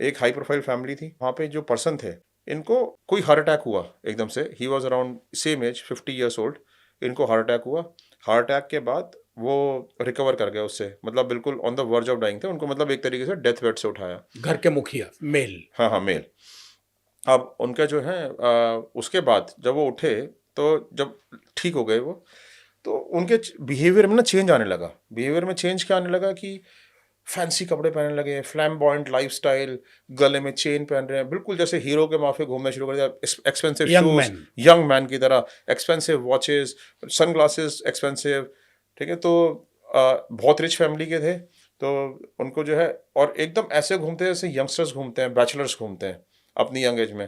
एक high profile family थी, वहाँ पे जो पर्सन थे इनको कोई हार्ट अटैक हुआ एकदम से। He was around same age 50 years old. इनको हार्ट अटैक हुआ। हार्ट अटैक के बाद वो रिकवर कर गए उससे, मतलब बिल्कुल on the verge of dying थे। उनको मतलब एक तरीके से डेथ बेड से उठाया। घर के मुखिया मेल। हाँ हाँ, मेल। अब उनका जो है उसके बाद जब वो उठे तो जब ठीक हो गए वो, तो उनके बिहेवियर में ना चेंज आने लगा। बिहेवियर में चेंज क्या आने लगा कि फैंसी कपड़े पहनने लगे, फ्लैम्बॉयंट लाइफस्टाइल, गले में चेन पहन रहे हैं, बिल्कुल जैसे हीरो के माफिया घूमना शुरू कर दिया। Expensive young shoes, man. Young man की तरह, expensive watches, sunglasses expensive. ठीक है, तो बहुत रिच फैमिली के थे, तो उनको जो है और एकदम ऐसे घूमते हैं जैसे यंगस्टर्स घूमते हैं, बैचलर्स घूमते हैं अपनी यंग एज में।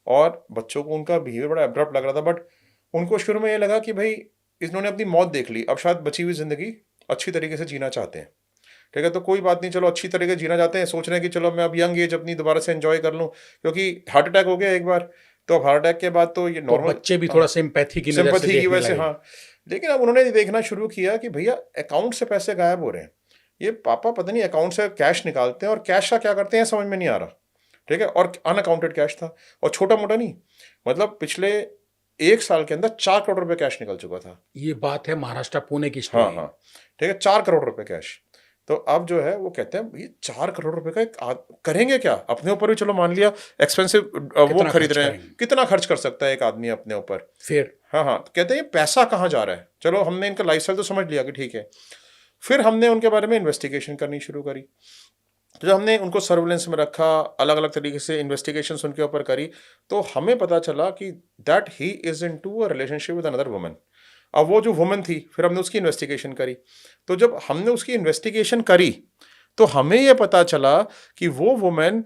और बच्चों को उनका बिहेवियर बड़ा एब्रप्ट लग रहा था, बट उनको शुरू में ये लगा कि भाई इन्होंने अपनी मौत देख ली, अब शायद बची हुई जिंदगी अच्छी तरीके से जीना चाहते हैं। ठीक है, तो कोई बात नहीं, चलो अच्छी तरीके से जीना चाहते हैं, सोच रहे हैं कि चलो मैं अब यंग एज अपनी दोबारा से एंजॉय कर लूँ, क्योंकि हार्ट अटैक हो गया एक बार, तो अब हार्ट अटैक के बाद तो ये तो नॉर्मल बच्चे भी थोड़ा सिंपैथी की नजर से सिंपैथी की देखने वजह से, लगे। हाँ। लेकिन अब उन्होंने देखना शुरू किया कि भैया अकाउंट से पैसे गायब हो रहे हैं, ये पापा पता नहीं अकाउंट से कैश निकालते हैं और कैश का क्या करते हैं समझ में नहीं आ रहा। ठीक है, और अनअकाउंटेड कैश था, और छोटा मोटा नहीं, मतलब पिछले 1 साल के अंदर 4 करोड़ रुपए कैश निकल चुका था। ये बात है महाराष्ट्र पुणे की हाँ स्टोरी। हाँ, ठीक है, 4 करोड़ रुपए कैश। तो अब जो है वो कहते हैं ये 4 करोड़ रुपए का करेंगे क्या अपने ऊपर भी? चलो मान लिया एक्सपेंसिव वो कितना खरीद खर्च रहे हैं, करेंगे? कितना खर्च कर सकता है एक आदमी अपने ऊपर? फिर हाँ हाँ, तो कहते हैं ये पैसा कहाँ जा रहा है। चलो हमने इनका लाइफस्टाइल तो समझ लिया कि ठीक है। फिर हमने उनके बारे में इन्वेस्टिगेशन करनी शुरू करी। तो जब हमने उनको सर्विलेंस में रखा, अलग अलग तरीके से इन्वेस्टिगेशन उनके ऊपर करी, तो हमें पता चला कि that he is into a relationship with another woman. अब वो जो वुमन थी, फिर हमने उसकी इन्वेस्टिगेशन करी। तो जब हमने उसकी इन्वेस्टिगेशन करी तो हमें यह पता चला कि वो वुमन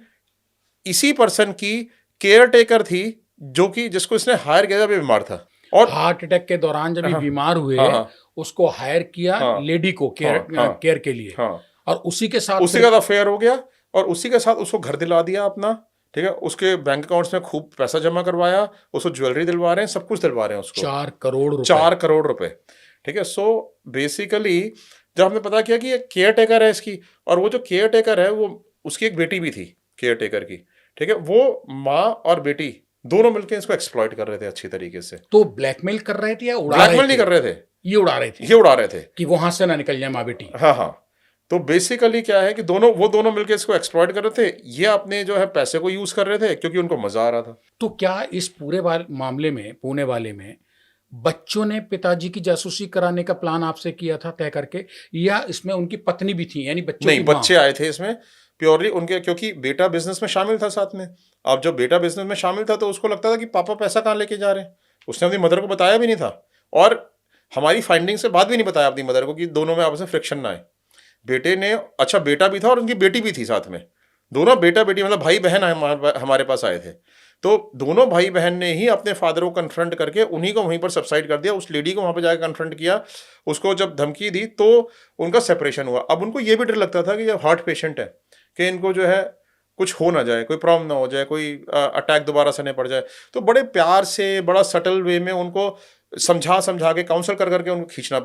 इसी पर्सन की केयर टेकर थी, जो कि जिसको इसने हायर किया जब ये बीमार था। और हार्ट अटैक के दौरान जब ये हाँ बीमार हुए, हाँ हाँ उसको हायर किया हाँ लेडी को केयर हाँ हाँ केयर के लिए, हाँ, और उसी के साथ उसी फिर का अफेयर हो गया और उसी के साथ उसको घर दिला दिया अपना। ठीक है, उसके बैंक अकाउंट्स में खूब पैसा जमा करवाया, उसको ज्वेलरी दिलवा रहे हैं, सब कुछ दिलवा रहे हैं उसको। 4 करोड़ रुपए। 4 करोड़ रुपए। ठीक है, सो बेसिकली जब हमने पता किया कि ये केयर टेकर है इसकी, और वो जो केयर टेकर है वो उसकी एक बेटी भी थी केयर टेकर की। ठीक है, वो माँ और बेटी दोनों मिलकर इसको एक्सप्लॉइट कर रहे थे अच्छी तरीके से। तो ब्लैकमेल कर रहे थे या उड़ा रहे ब्लैकमेल नहीं थे? कर रहे थे, ये उड़ा रहे थे ये उड़ा रहे थे कि वहां से ना निकल जाए माँ बेटी। हाँ हाँ। तो बेसिकली क्या है कि वो दोनों मिलकर इसको एक्सप्लॉइट कर रहे थे, ये अपने जो है पैसे को यूज कर रहे थे क्योंकि उनको मजा आ रहा था। तो क्या इस पूरे मामले में, पुणे वाले में, बच्चों ने पिताजी की जासूसी कराने का प्लान आपसे किया था तय करके, या इसमें उनकी पत्नी भी थी, यानी बच्चों नहीं, की माँ? बच्चे आए थे इसमें प्योरली उनके, क्योंकि बेटा बिजनेस में शामिल था साथ में। अब जब बेटा बिजनेस में शामिल था तो उसको लगता था कि पापा पैसा कहाँ लेके जा रहे हैं। उसने अपनी मदर को बताया भी नहीं था, और हमारी फाइंडिंग से बाद भी नहीं बताया अपनी मदर को कि दोनों में आपस में फ्रिक्शन ना आए। बेटे ने, अच्छा बेटा भी था और उनकी बेटी भी थी साथ में, दोनों बेटा बेटी मतलब भाई बहन हमारे पास आए थे। तो दोनों भाई बहन ने ही अपने फादर को कन्फ्रंट करके उन्हीं को वहीं पर सबसाइड कर दिया, उस लेडी को वहां पर जाकर कन्फ्रंट किया, उसको जब धमकी दी तो उनका सेपरेशन हुआ। अब उनको ये भी डर लगता था कि जब हार्ट पेशेंट है कि इनको जो है कुछ हो ना जाए, कोई प्रॉब्लम ना हो जाए, कोई अटैक दोबारा से नहीं पड़ जाए। तो बड़े प्यार से, बड़ा सटल वे में उनको समझा समझा के, काउंसल कर करके उनको खींचना पड़ा।